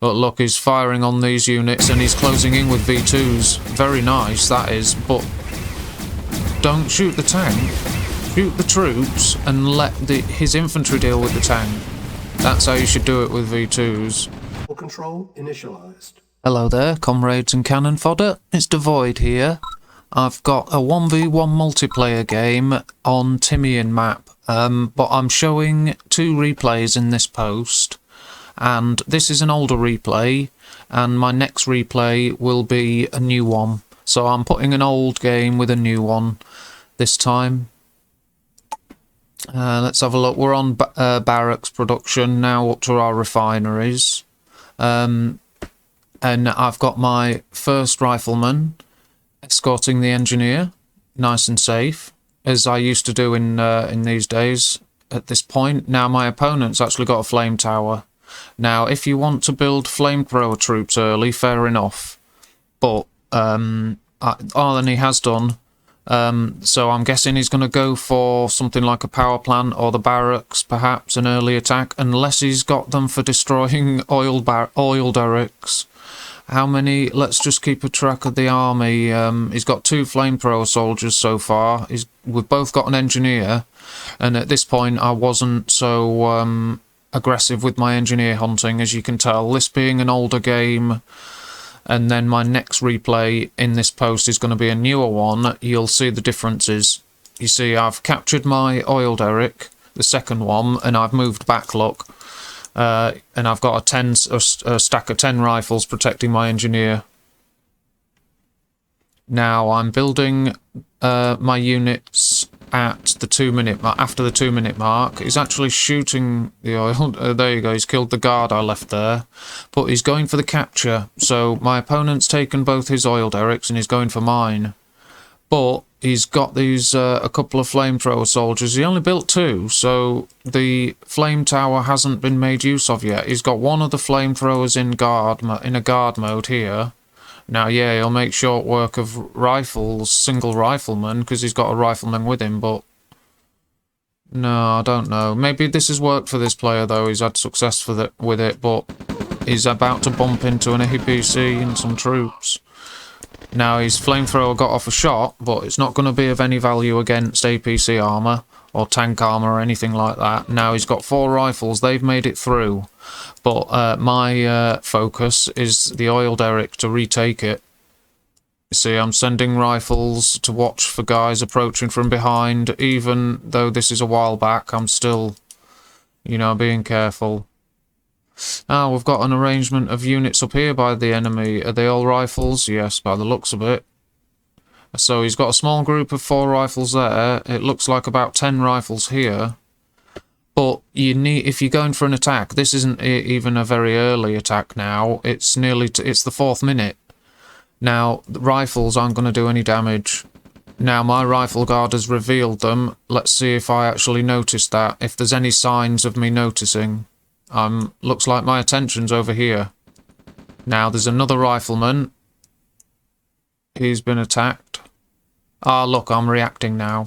But look, he's firing on these units and he's closing in with V2s. Very nice, that is, but don't shoot the tank. Shoot the troops and let his infantry deal with the tank. That's how you should do it with V2s. Control initialized. Hello there, comrades and cannon fodder. It's Dvoid here. I've got a 1v1 multiplayer game on Timian map, but I'm showing 2 replays in this post. And this is an older replay, and my next replay will be a new one. So I'm putting an old game with a new one this time. Let's have a look. We're on Barracks Production now, up to our refineries. And I've got my first rifleman escorting the engineer, nice and safe, as I used to do in these days at this point. Now my opponent's actually got a flame tower. Now, if you want to build flamethrower troops early, fair enough. But, then he has done. So I'm guessing he's going to go for something like a power plant or the barracks, perhaps, an early attack, unless he's got them for destroying oil derricks. How many? Let's just keep a track of the army. He's got 2 flamethrower soldiers so far. We've both got an engineer, and at this point I wasn't so aggressive with my engineer hunting, as you can tell. This being an older game, and then my next replay in this post is going to be a newer one, you'll see the differences. You see, I've captured my oil derrick, the second one, and I've moved back, look. And I've got a stack of 10 rifles protecting my engineer. Now I'm building my units at the 2-minute mark. After the 2-minute mark, he's actually shooting the oil. There you go. He's killed the guard I left there, but he's going for the capture. So my opponent's taken both his oil derricks and he's going for mine. But he's got these a couple of flamethrower soldiers. He only built 2, so the flame tower hasn't been made use of yet. He's got one of the flamethrowers in a guard mode here. Now, yeah, he'll make short work of rifles, single rifleman, because he's got a rifleman with him, but no, I don't know. Maybe this has worked for this player, though. He's had success with it, but he's about to bump into an APC and some troops. Now, his flamethrower got off a shot, but it's not going to be of any value against APC armour or tank armour or anything like that. Now, he's got 4 rifles. They've made it through. But my focus is the oil derrick to retake it. You see, I'm sending rifles to watch for guys approaching from behind. Even though this is a while back, I'm still, you know, being careful. Ah, we've got an arrangement of units up here by the enemy. Are they all rifles? Yes, by the looks of it. So he's got a small group of 4 rifles there. It looks like about 10 rifles here. But you need, if you're going for an attack, this isn't even a very early attack now. It's nearly, it's the 4th minute. Now, the rifles aren't going to do any damage. Now, my rifle guard has revealed them. Let's see if I actually noticed that. If there's any signs of me noticing. Looks like my attention's over here. Now, there's another rifleman. He's been attacked. Ah, look, I'm reacting now.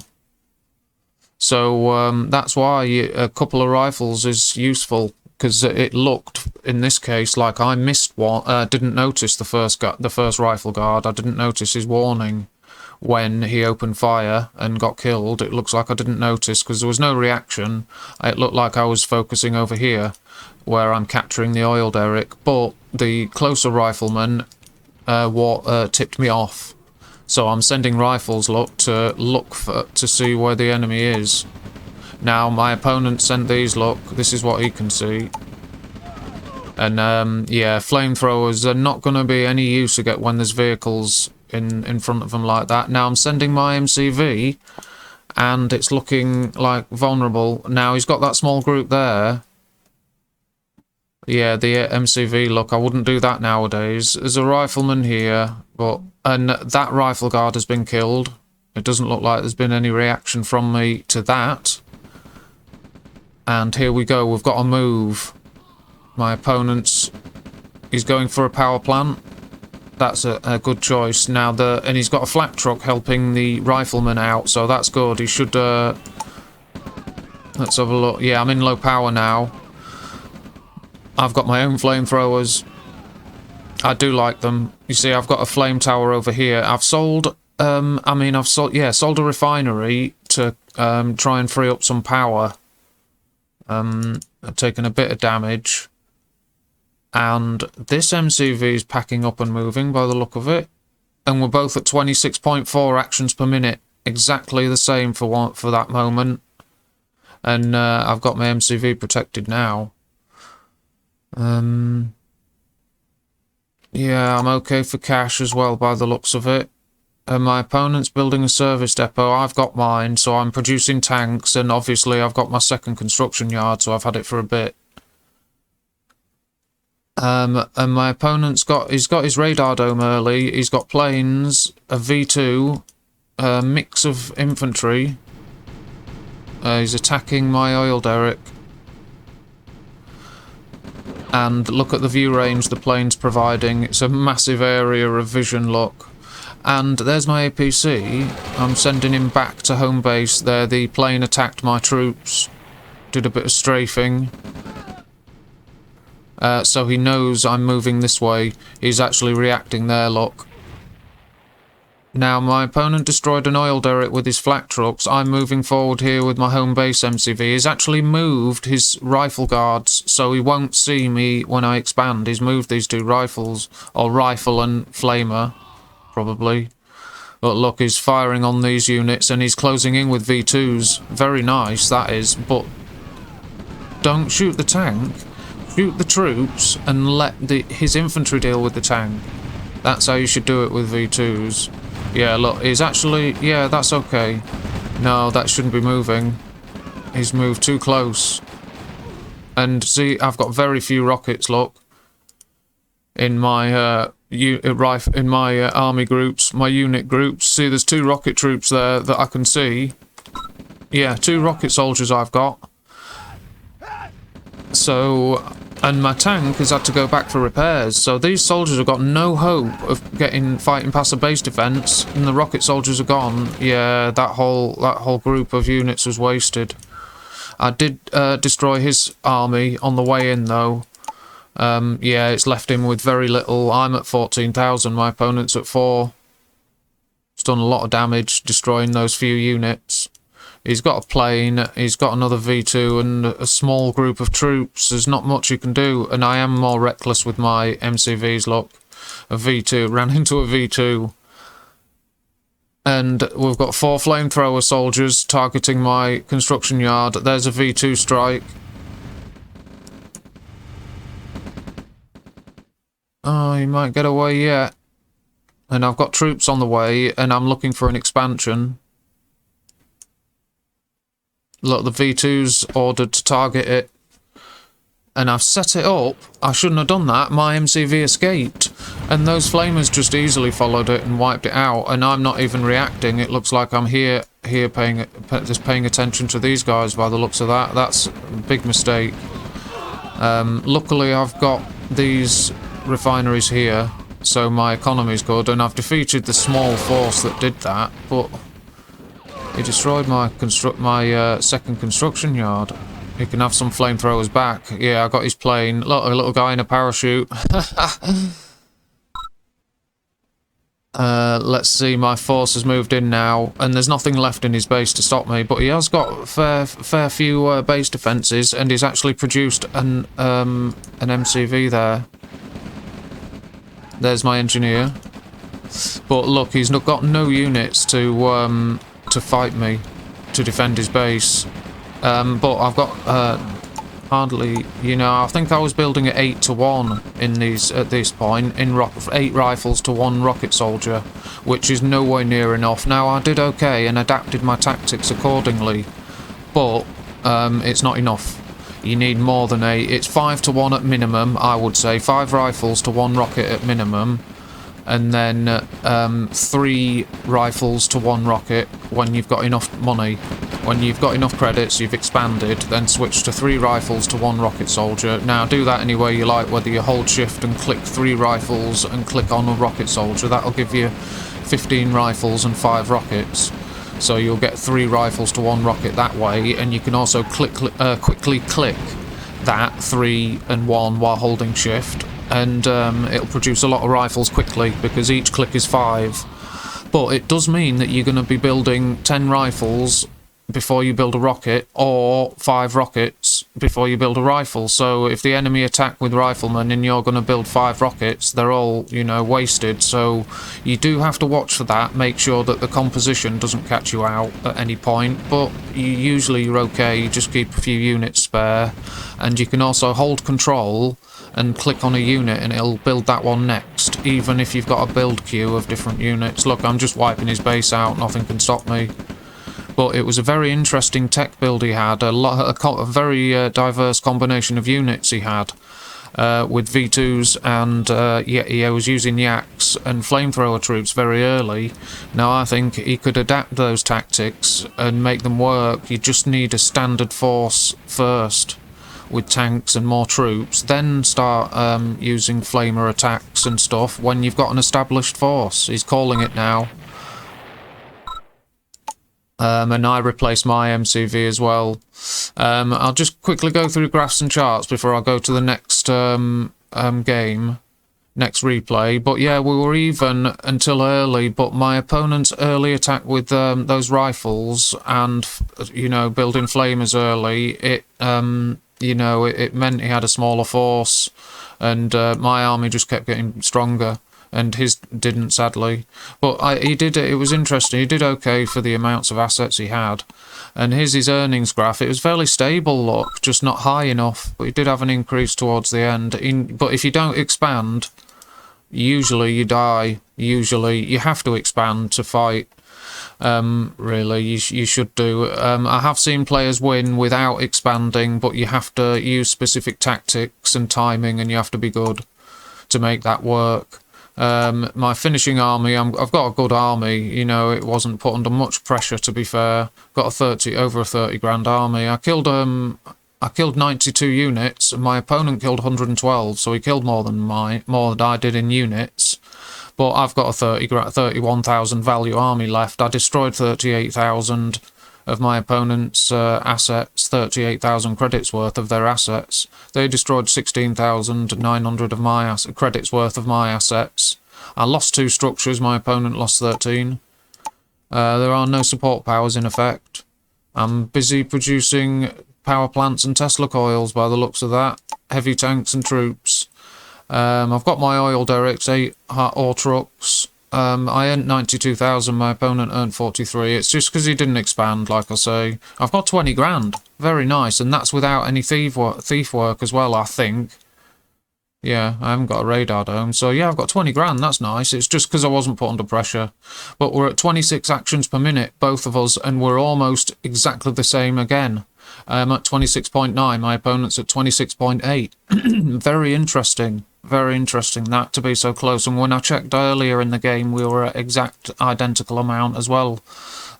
So that's why a couple of rifles is useful, because it looked in this case like I missed one. Didn't notice the first rifle guard. I didn't notice his warning when he opened fire and got killed. It looks like I didn't notice because there was no reaction. It looked like I was focusing over here where I'm capturing the oil derrick, but the closer rifleman tipped me off. So I'm sending rifles to see where the enemy is. Now my opponent sent these. Look, this is what he can see. And yeah, flamethrowers are not going to be any use again when there's vehicles in front of them like that. Now I'm sending my MCV, and it's looking like vulnerable. Now he's got that small group there. Yeah, the MCV, look, I wouldn't do that nowadays. There's a rifleman here, and that rifle guard has been killed. It doesn't look like there's been any reaction from me to that. And here we go, we've got a move. My opponent's, he's going for a power plant. That's a good choice. Now, and he's got a flak truck helping the rifleman out, so that's good. He should, let's have a look. Yeah, I'm in low power now. I've got my own flamethrowers. I do like them. You see, I've got a flame tower over here. I've sold, sold a refinery to try and free up some power. I've taken a bit of damage. And this MCV is packing up and moving by the look of it. And we're both at 26.4 actions per minute. Exactly the same for that moment. And I've got my MCV protected now. Yeah, I'm okay for cash as well by the looks of it. And my opponent's building a service depot. I've got mine, so I'm producing tanks, and obviously I've got my second construction yard, so I've had it for a bit. And my opponent's he's got his radar dome early, he's got planes, a V2, a mix of infantry. He's attacking my oil derrick. And look at the view range the plane's providing. It's a massive area of vision, look. And there's my APC. I'm sending him back to home base there. The plane attacked my troops. Did a bit of strafing. So he knows I'm moving this way. He's actually reacting there, look. Now, my opponent destroyed an oil derrick with his flak trucks. I'm moving forward here with my home base MCV. He's actually moved his rifle guards, so he won't see me when I expand. He's moved these two rifles, or rifle and flamer, probably. But look, he's firing on these units, and he's closing in with V2s. Very nice, that is, but don't shoot the tank. Shoot the troops, and let his infantry deal with the tank. That's how you should do it with V2s. Yeah, look, he's actually... Yeah, that's okay. No, that shouldn't be moving. He's moved too close. And see, I've got very few rockets, look. In my army groups, my unit groups. See, there's 2 rocket troops there that I can see. Yeah, 2 rocket soldiers I've got. So... And my tank has had to go back for repairs, so these soldiers have got no hope of fighting past the base defense, and the rocket soldiers are gone. Yeah, that whole group of units was wasted. I did destroy his army on the way in, though. Yeah, it's left him with very little. I'm at 14,000, my opponent's at 4. It's done a lot of damage destroying those few units. He's got a plane, he's got another V2 and a small group of troops. There's not much you can do, and I am more reckless with my MCVs, look. A V2, ran into a V2. And we've got 4 flamethrower soldiers targeting my construction yard. There's a V2 strike. Oh, he might get away yet. And I've got troops on the way, and I'm looking for an expansion. Look, the V2's ordered to target it. And I've set it up. I shouldn't have done that. My MCV escaped. And those flamers just easily followed it and wiped it out. And I'm not even reacting. It looks like I'm here paying attention to these guys by the looks of that. That's a big mistake. Luckily, I've got these refineries here. So my economy's good. And I've defeated the small force that did that. But... he destroyed my second construction yard. He can have some flamethrowers back. Yeah, I got his plane. Look, a little guy in a parachute. Let's see, my force has moved in now, and there's nothing left in his base to stop me, but he has got fair few base defences, and he's actually produced an MCV there. There's my engineer. But look, he's got no units to fight me, to defend his base. But I've got hardly, you know, I think I was building at 8 to 1 in these at this point, in 8 rifles to 1 rocket soldier, which is nowhere near enough. Now, I did okay and adapted my tactics accordingly, but it's not enough. You need more than 8. It's 5 to 1 at minimum, I would say. 5 rifles to 1 rocket at minimum. And then 3 rifles to 1 rocket when you've got enough money. When you've got enough credits, you've expanded, then switch to 3 rifles to 1 rocket soldier. Now, do that any way you like, whether you hold shift and click 3 rifles and click on a rocket soldier. That'll give you 15 rifles and 5 rockets. So you'll get 3 rifles to 1 rocket that way, and you can also quickly click that 3 and 1 while holding shift. and it'll produce a lot of rifles quickly because each click is 5. But it does mean that you're going to be building 10 rifles before you build a rocket, or 5 rockets before you build a rifle. So if the enemy attack with riflemen and you're going to build 5 rockets, they're all, you know, wasted. So you do have to watch for that, make sure that the composition doesn't catch you out at any point, but usually you're okay, you just keep a few units spare. And you can also hold control and click on a unit and it'll build that one next, even if you've got a build queue of different units. Look, I'm just wiping his base out, nothing can stop me. But it was a very interesting tech build he had, a very diverse combination of units he had, with V2s and yeah, he was using Yaks and flamethrower troops very early. Now I think he could adapt those tactics and make them work. You just need a standard force first, with tanks and more troops, then start using flamer attacks and stuff when you've got an established force. He's calling it now. And I replace my MCV as well. I'll just quickly go through graphs and charts before I go to the next game, next replay. But yeah, we were even until early, but my opponent's early attack with those rifles and, you know, building flamers early, it, you know, it meant he had a smaller force, and my army just kept getting stronger. And his didn't, sadly. But he did. It was interesting. He did okay for the amounts of assets he had. And here's his earnings graph. It was fairly stable, look, just not high enough. But he did have an increase towards the end. But if you don't expand, usually you die. Usually you have to expand to fight. Really, you should do. I have seen players win without expanding, but you have to use specific tactics and timing, and you have to be good to make that work. My finishing army, I've got a good army, you know, it wasn't put under much pressure, to be fair. Got over a 30 grand army. I killed 92 units, and my opponent killed 112, so he killed more than I did in units. But I've got a 31,000 value army left. I destroyed 38,000 of my opponent's assets, 38,000 credits worth of their assets. They destroyed 16,900 of my credits worth of my assets. I lost 2 structures, my opponent lost 13. There are no support powers in effect. I'm busy producing power plants and Tesla coils by the looks of that. Heavy tanks and troops. I've got my oil derricks, 8 ore trucks. I earned 92,000, my opponent earned 43. It's just because he didn't expand, like I say. I've got 20 grand. Very nice, and that's without any thief work as well, I think. Yeah, I haven't got a radar dome, so yeah, I've got 20 grand, that's nice. It's just because I wasn't put under pressure. But we're at 26 actions per minute, both of us, and we're almost exactly the same again. I'm at 26.9, my opponent's at 26.8. Very interesting. Very interesting that to be so close. And when I checked earlier in the game, we were at exact identical amount as well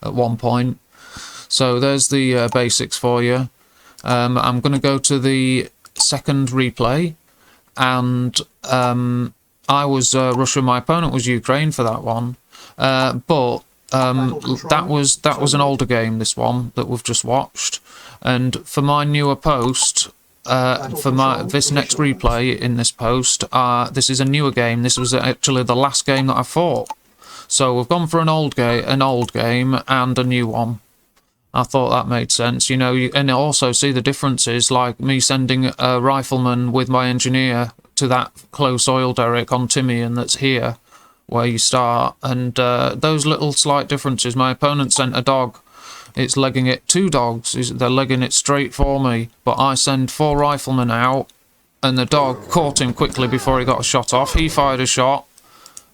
at one point. So there's the basics for you. I'm going to go to the second replay, and I was Russia, my opponent was Ukraine for that one. But that was an older game, this one that we've just watched. And for my newer post, for this next replay in this post, this is a newer game. This was actually the last game that I fought. So we've gone for an old game and a new one. I thought that made sense, you know, and also see the differences, like me sending a rifleman with my engineer to that close oil derrick on Timian that's here, where you start, and those little slight differences. My opponent sent a dog. It's legging it 2 dogs. They're legging it straight for me, but I send 4 riflemen out, and the dog caught him quickly before he got a shot off. He fired a shot.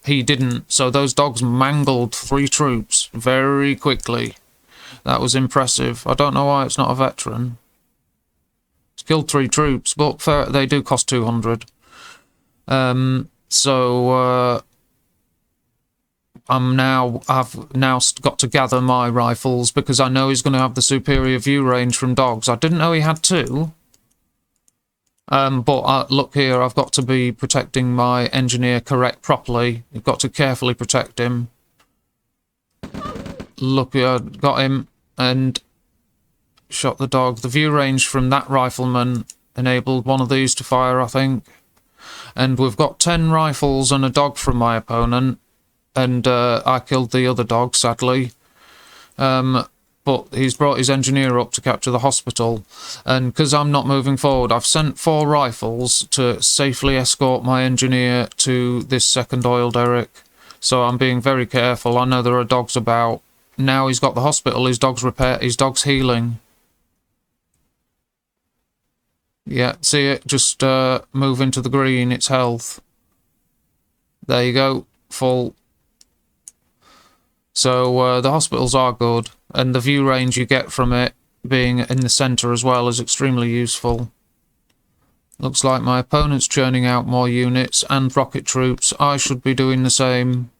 He didn't. So those dogs mangled 3 troops very quickly. That was impressive. I don't know why it's not a veteran. It's killed 3 troops, but they do cost 200. I've now got to gather my rifles because I know he's going to have the superior view range from dogs. I didn't know he had 2. But look here, I've got to be protecting my engineer properly. You've got to carefully protect him. Look, I got him and shot the dog. The view range from that rifleman enabled one of these to fire, I think. And we've got 10 rifles and a dog from my opponent, and I killed the other dog, sadly. But he's brought his engineer up to capture the hospital, and because I'm not moving forward, I've sent 4 rifles to safely escort my engineer to this second oil derrick. So I'm being very careful. I know there are dogs about. Now he's got the hospital, his dog's healing. Yeah, see it? Just move into the green, it's health. There you go, full. So the hospitals are good, and the view range you get from it being in the centre as well is extremely useful. Looks like my opponent's churning out more units and rocket troops. I should be doing the same.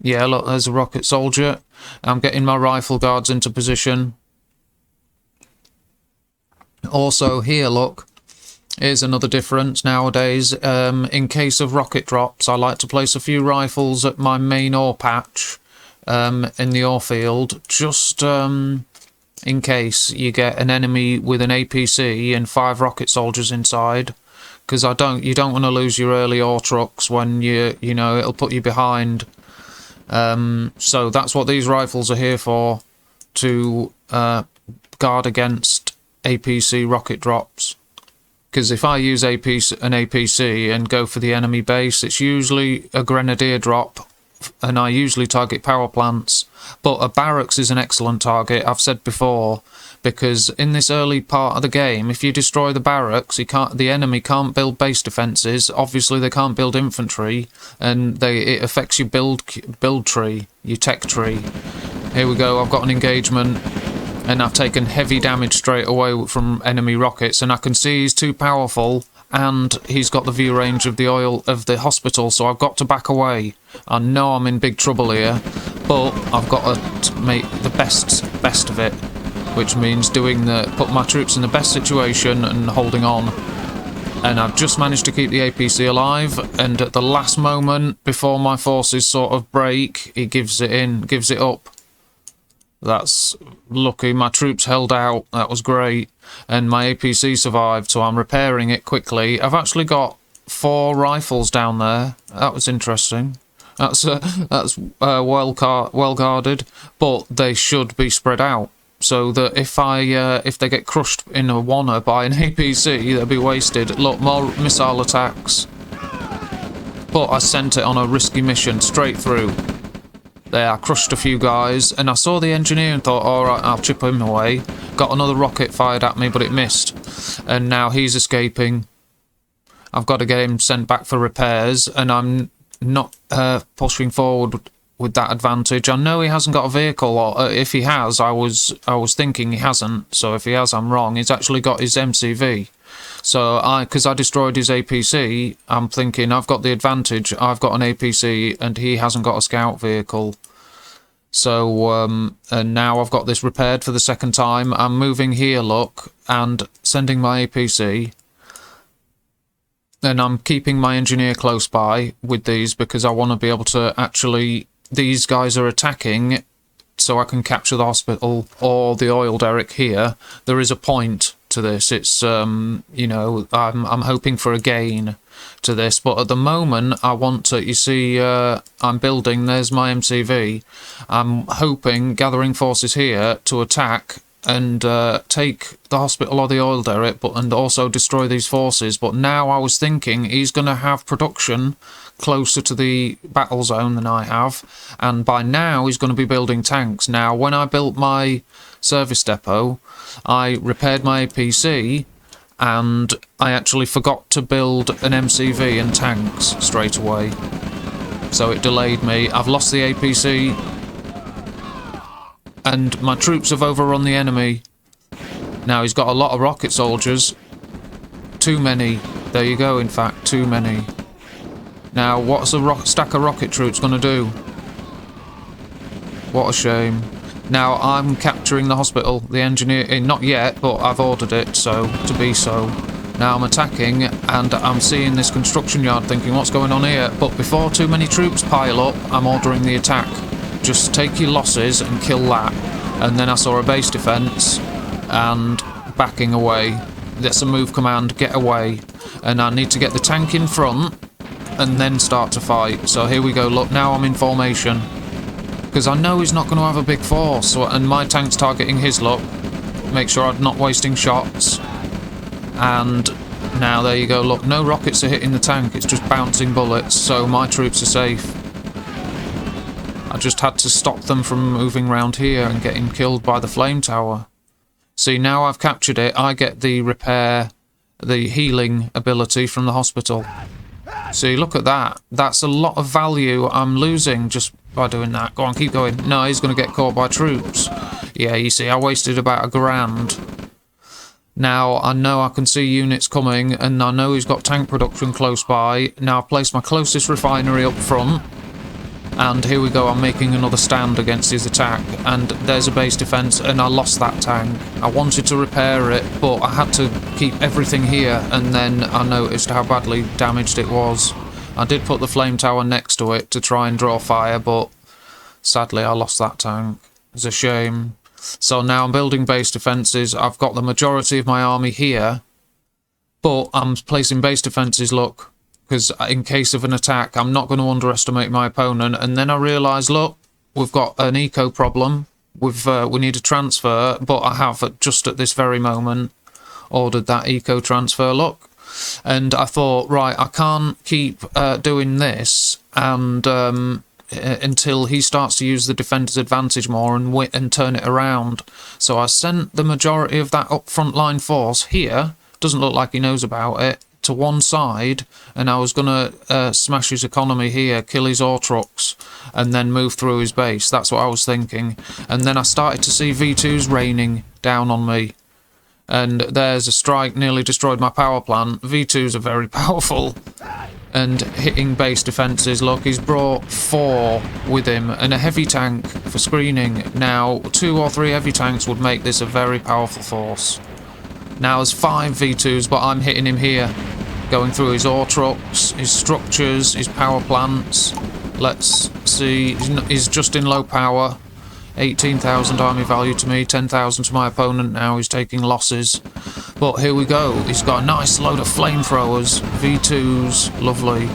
Yeah, look, there's a rocket soldier. I'm getting my rifle guards into position. Also here, look, here's another difference nowadays. In case of rocket drops, I like to place a few rifles at my main ore patch in the ore field, just in case you get an enemy with an APC and 5 rocket soldiers inside. Because you don't want to lose your early ore trucks when you know, it'll put you behind. So that's what these rifles are here for, to guard against APC rocket drops. Because if I use an APC and go for the enemy base, it's usually a grenadier drop, and I usually target power plants. But a barracks is an excellent target, I've said before, because in this early part of the game, if you destroy the barracks, the enemy can't build base defences. Obviously, they can't build infantry, and it affects your build tree, your tech tree. Here we go. I've got an engagement, and I've taken heavy damage straight away from enemy rockets, and I can see he's too powerful, and he's got the view range of the hospital, so I've got to back away. I know I'm in big trouble here, but I've got to make the best of it, which means put my troops in the best situation and holding on. And I've just managed to keep the APC alive, and at the last moment, before my forces sort of break, he gives it up. That's lucky. My troops held out. That was great. And my APC survived, so I'm repairing it quickly. I've actually got 4 rifles down there. That was interesting. That's well guarded, but they should be spread out, so that if they get crushed in a wanna by an APC, they'll be wasted. Look, more missile attacks. But I sent it on a risky mission straight through. There, I crushed a few guys, and I saw the engineer and thought, alright, I'll chip him away. Got another rocket fired at me, but it missed. And now he's escaping. I've got to get him sent back for repairs, and I'm not pushing forward with that advantage. I know he hasn't got a vehicle, or if he has, I was thinking he hasn't, so if he has, I'm wrong. He's actually got his MCV. So because I destroyed his APC, I'm thinking I've got the advantage. I've got an APC and he hasn't got a scout vehicle. So and now I've got this repaired for the second time. I'm moving here, look, and sending my APC. And I'm keeping my engineer close by with these because I want to be able to actually... These guys are attacking, so I can capture the hospital or the oil derrick here. There is a point to this. It's you know, I'm hoping for a gain to this, but at the moment I want to, you see, I'm building, there's my MCV. I'm hoping, gathering forces here to attack and take the hospital or the oil derrick, and also destroy these forces. But now I was thinking he's going to have production closer to the battle zone than I have, and by now he's going to be building tanks. Now, when I built my service depot, I repaired my APC, and I actually forgot to build an MCV and tanks straight away, so it delayed me. I've lost the APC, and my troops have overrun the enemy. Now he's got a lot of rocket soldiers. Too many. There you go, in fact, too many. Now, what's a stack of rocket troops going to do? What a shame. Now, I'm capturing the hospital. The engineer... not yet, but I've ordered it, so to be so. Now I'm attacking, and I'm seeing this construction yard thinking, what's going on here? But before too many troops pile up, I'm ordering the attack. Just take your losses and kill that. And then I saw a base defence, and backing away. That's a move command, get away. And I need to get the tank in front and then start to fight. So here we go, look, now I'm in formation. Because I know he's not going to have a big force, and my tank's targeting his, look. Make sure I'm not wasting shots. And now there you go, look, no rockets are hitting the tank, it's just bouncing bullets, so my troops are safe. I just had to stop them from moving around here and getting killed by the flame tower. See, now I've captured it, I get the repair, the healing ability from the hospital. See, look at that. That's a lot of value I'm losing just by doing that. Go on, keep going. No, he's going to get caught by troops. Yeah, you see, I wasted about $1,000. Now, I know I can see units coming, and I know he's got tank production close by. Now, I've placed my closest refinery up front. And here we go, I'm making another stand against his attack, and there's a base defence, and I lost that tank. I wanted to repair it, but I had to keep everything here, and then I noticed how badly damaged it was. I did put the flame tower next to it to try and draw fire, but sadly I lost that tank. It's a shame. So now I'm building base defences. I've got the majority of my army here, but I'm placing base defences, look. Because in case of an attack, I'm not going to underestimate my opponent. And then I realised, look, we've got an eco problem. We need a transfer, but I have, just at this very moment, ordered that eco transfer, look. And I thought, right, I can't keep doing this and until he starts to use the defender's advantage more and turn it around. So I sent the majority of that up front line force here. Doesn't look like he knows about it. To one side, and I was going to smash his economy here, kill his ore trucks, and then move through his base. That's what I was thinking. And then I started to see V2s raining down on me. And there's a strike, nearly destroyed my power plant. V2s are very powerful. And hitting base defences. Look, he's brought 4 with him, and a heavy tank for screening. Now, 2 or 3 heavy tanks would make this a very powerful force. Now there's 5 V2s, but I'm hitting him here. Going through his ore trucks, his structures, his power plants. Let's see, he's just in low power. 18,000 army value to me, 10,000 to my opponent now, he's taking losses. But here we go, he's got a nice load of flamethrowers, V2s, lovely.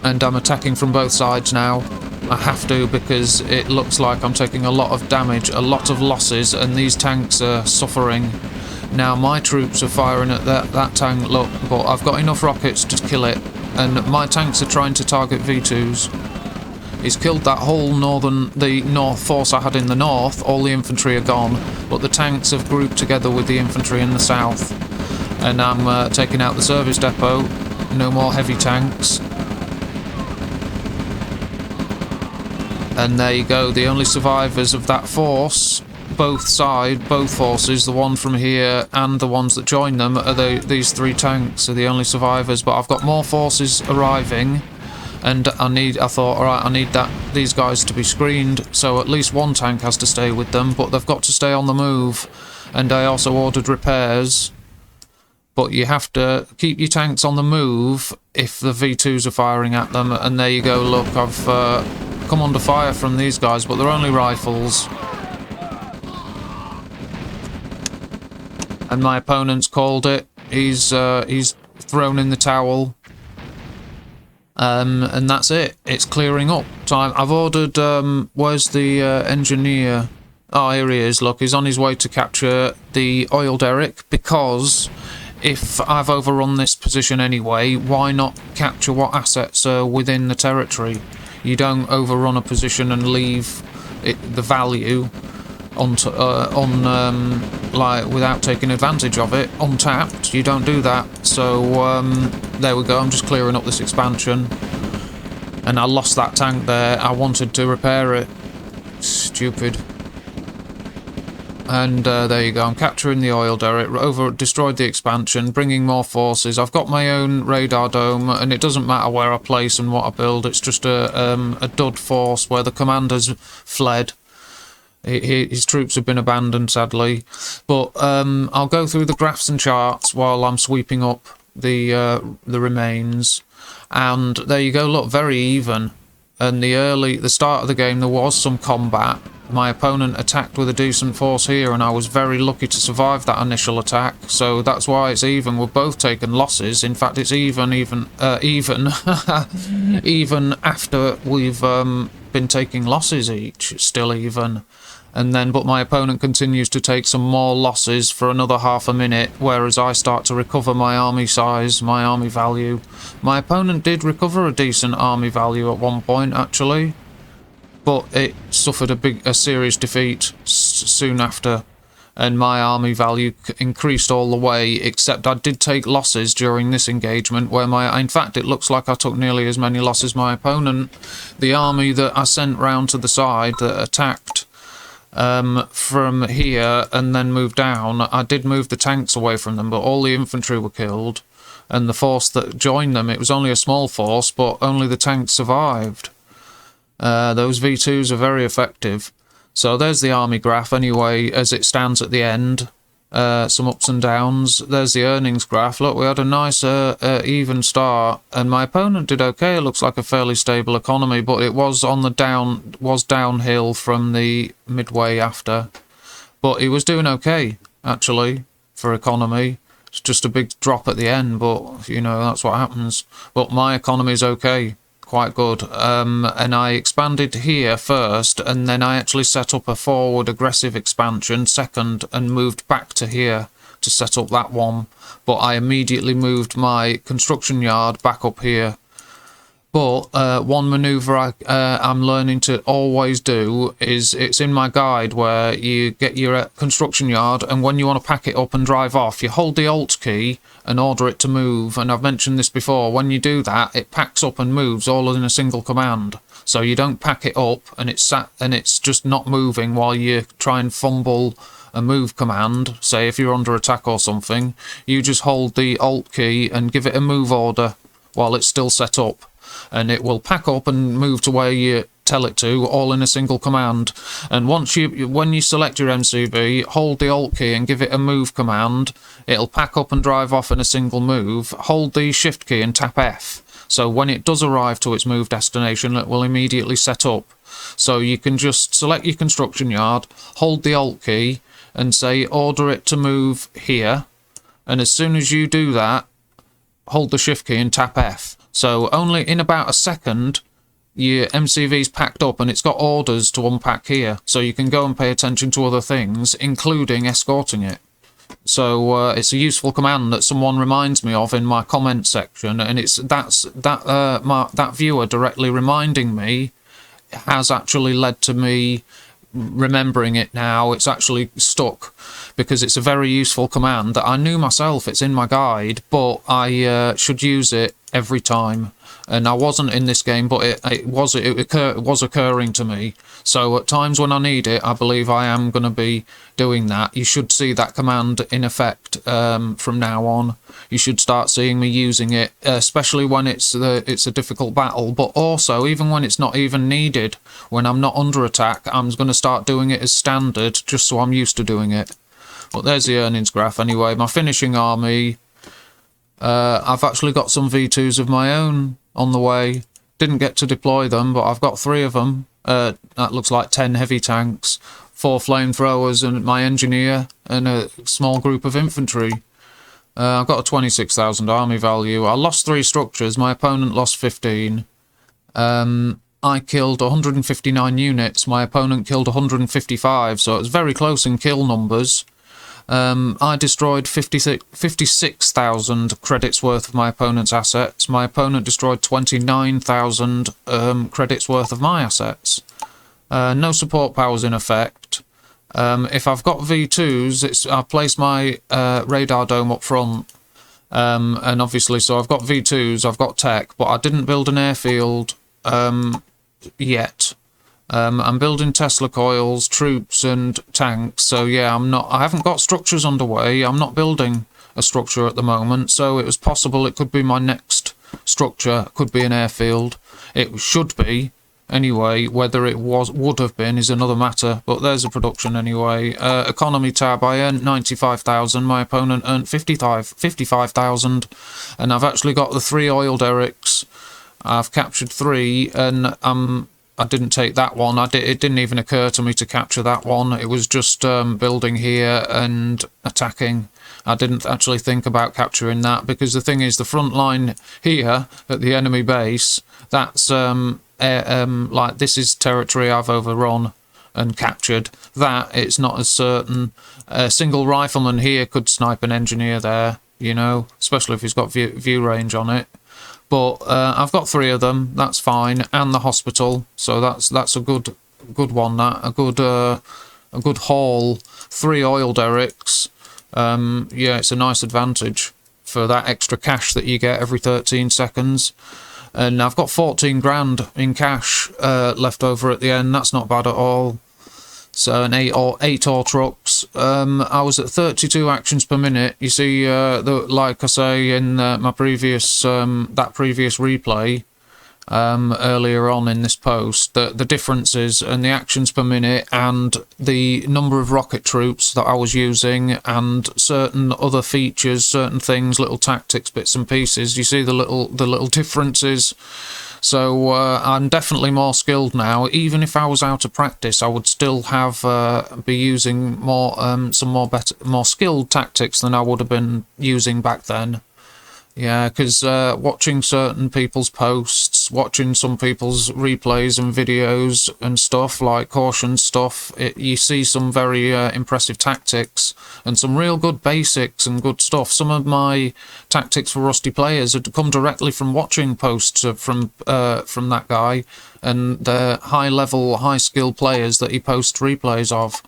And I'm attacking from both sides now. I have to, because it looks like I'm taking a lot of damage, a lot of losses, and these tanks are suffering. Now my troops are firing at that tank, look, but I've got enough rockets to kill it, and my tanks are trying to target V2s. He's killed that whole the north force I had in the north, all the infantry are gone, but the tanks have grouped together with the infantry in the south. And I'm taking out the service depot, no more heavy tanks. And there you go, the only survivors of that force, both forces, the one from here and the ones that join them, are these 3 tanks are the only survivors. But I've got more forces arriving, and I thought, alright, I need these guys to be screened, so at least 1 tank has to stay with them, but they've got to stay on the move. And I also ordered repairs. But you have to keep your tanks on the move if the V2s are firing at them. And there you go, look, I've come under fire from these guys, but they're only rifles. And my opponent's called it. He's thrown in the towel. And that's it. It's clearing up. Time. I've ordered, where's the engineer? Oh, here he is. Look, he's on his way to capture the oil derrick, because if I've overrun this position anyway, why not capture what assets are within the territory? You don't overrun a position and leave the value like without taking advantage of it, untapped. You don't do that. So there we go. I'm just clearing up this expansion, and I lost that tank there. I wanted to repair it. Stupid. And there you go, I'm capturing the oil derrick, destroyed the expansion, bringing more forces. I've got my own radar dome, and it doesn't matter where I place and what I build. It's just a dud force where the commander's fled. His troops have been abandoned, sadly. But I'll go through the graphs and charts while I'm sweeping up the remains. And there you go, look, very even. And the start of the game, there was some combat. my opponent attacked with a decent force here, and I was very lucky to survive that initial attack. So that's why it's even. We've both taken losses. In fact, it's even even after we've been taking losses each. It's still even. And then, but my opponent continues to take some more losses for another half a minute, whereas I start to recover my army size, my army value. My opponent did recover a decent army value at one point, actually, but it suffered a serious defeat soon after, and my army value increased all the way, except I did take losses during this engagement, where in fact, it looks like I took nearly as many losses as my opponent. The army that I sent round to the side that attacked from here and then moved down, I did move the tanks away from them, but all the infantry were killed, and the force that joined them, it was only a small force, but only the tanks survived. Those V2s are very effective. So there's the army graph anyway, as it stands at the end. Some ups and downs. There's the earnings graph. Look, we had a nice even start, and my opponent did okay. It looks like a fairly stable economy, but it was on the downhill from the midway after. But he was doing okay, actually, for economy. It's just a big drop at the end, but, you know, that's what happens. But my economy's okay. Quite good. And I expanded here first, and then I actually set up a forward aggressive expansion second and moved back to here to set up that one. But I immediately moved my construction yard back up here. But one maneuver I'm learning to always do is, it's in my guide, where you get your construction yard, and when you want to pack it up and drive off, you hold the Alt key and order it to move. And I've mentioned this before, when you do that, it packs up and moves all in a single command. So you don't pack it up and it's just not moving while you try and fumble a move command. Say if you're under attack or something, you just hold the Alt key and give it a move order while it's still set up, and it will pack up and move to where you tell it to, all in a single command. And when you select your MCB, hold the Alt key and give it a move command, it'll pack up and drive off in a single move. Hold the Shift key and tap F. So when it does arrive to its move destination, it will immediately set up. So you can just select your construction yard, hold the Alt key, and say order it to move here. And as soon as you do that, hold the Shift key and tap F. So only in about a second, your MCV's packed up and it's got orders to unpack here. So you can go and pay attention to other things, including escorting it. So it's a useful command that someone reminds me of in my comment section, and that viewer directly reminding me has actually led to me remembering it now. It's actually stuck because it's a very useful command that I knew myself. It's in my guide, but I should use it every time. And I wasn't in this game, but it was occurring to me. So at times when I need it, I believe I am going to be doing that. You should see that command in effect from now on. You should start seeing me using it, especially when it's a difficult battle. But also, even when it's not even needed, when I'm not under attack, I'm going to start doing it as standard, just so I'm used to doing it. But there's the earnings graph anyway. My finishing army. I've actually got some V2s of my own on the way. Didn't get to deploy them, but I've got 3 of them. That looks like 10 heavy tanks, 4 flamethrowers, and my engineer, and a small group of infantry. I've got a 26,000 army value. I lost 3 structures. My opponent lost 15. I killed 159 units. My opponent killed 155, so it was very close in kill numbers. I destroyed 56,000 credits worth of my opponent's assets. My opponent destroyed 29,000 credits worth of my assets. No support powers in effect. If I've got V2s, I've placed my radar dome up front. And obviously, so I've got V2s, I've got tech, but I didn't build an airfield yet. I'm building Tesla coils, troops, and tanks. So yeah, I haven't got structures underway. I'm not building a structure at the moment. So it was possible it could be my next structure. Could be an airfield. It should be anyway. Whether it would have been is another matter. But there's a production anyway. Economy tab. I earned 95,000. My opponent earned 55,000. And I've actually got the 3 oil derricks. I've captured 3, and I'm didn't take that one. It didn't even occur to me to capture that one. It was just building here and attacking. I didn't actually think about capturing that, because the thing is, the front line here at the enemy base, that's like, this is territory I've overrun and captured. That, it's not as certain. A single rifleman here could snipe an engineer there, you know, especially if he's got view range on it. But I've got 3 of them, that's fine, and the hospital, so that's a good one. That a good haul. 3 oil derricks. Yeah, it's a nice advantage for that extra cash that you get every 13 seconds. And I've got 14 grand in cash left over at the end. That's not bad at all. So, an 8 ore trucks. I was at 32 actions per minute. You see, like I say in my previous that previous replay earlier on in this post, the differences and the actions per minute and the number of rocket troops that I was using and certain other features, certain things, little tactics, bits and pieces. You see the little differences. So I'm definitely more skilled now. Even if I was out of practice, I would still have be using more more skilled tactics than I would have been using back then. Yeah, because watching certain people's posts, watching some people's replays and videos and stuff, like caution stuff, you see some very impressive tactics and some real good basics and good stuff. Some of my tactics for rusty players had come directly from watching posts from that guy and the high-level, high-skill players that he posts replays of.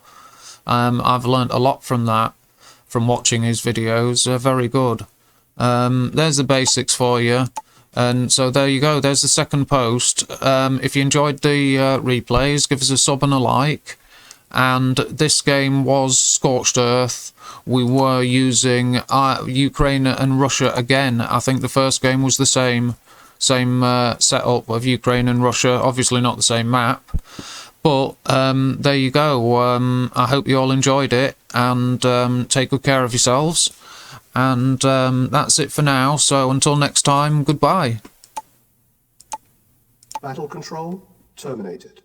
I've learnt a lot from that, from watching his videos. They're very good. There's the basics for you, and so there you go, there's the second post. If you enjoyed the replays, give us a sub and a like. And this game was Scorched Earth. We were using Ukraine and Russia again. I think the first game was the same setup of Ukraine and Russia, obviously not the same map. But there you go. I hope you all enjoyed it, and take good care of yourselves. And that's it for now, so until next time, goodbye. Battle control terminated.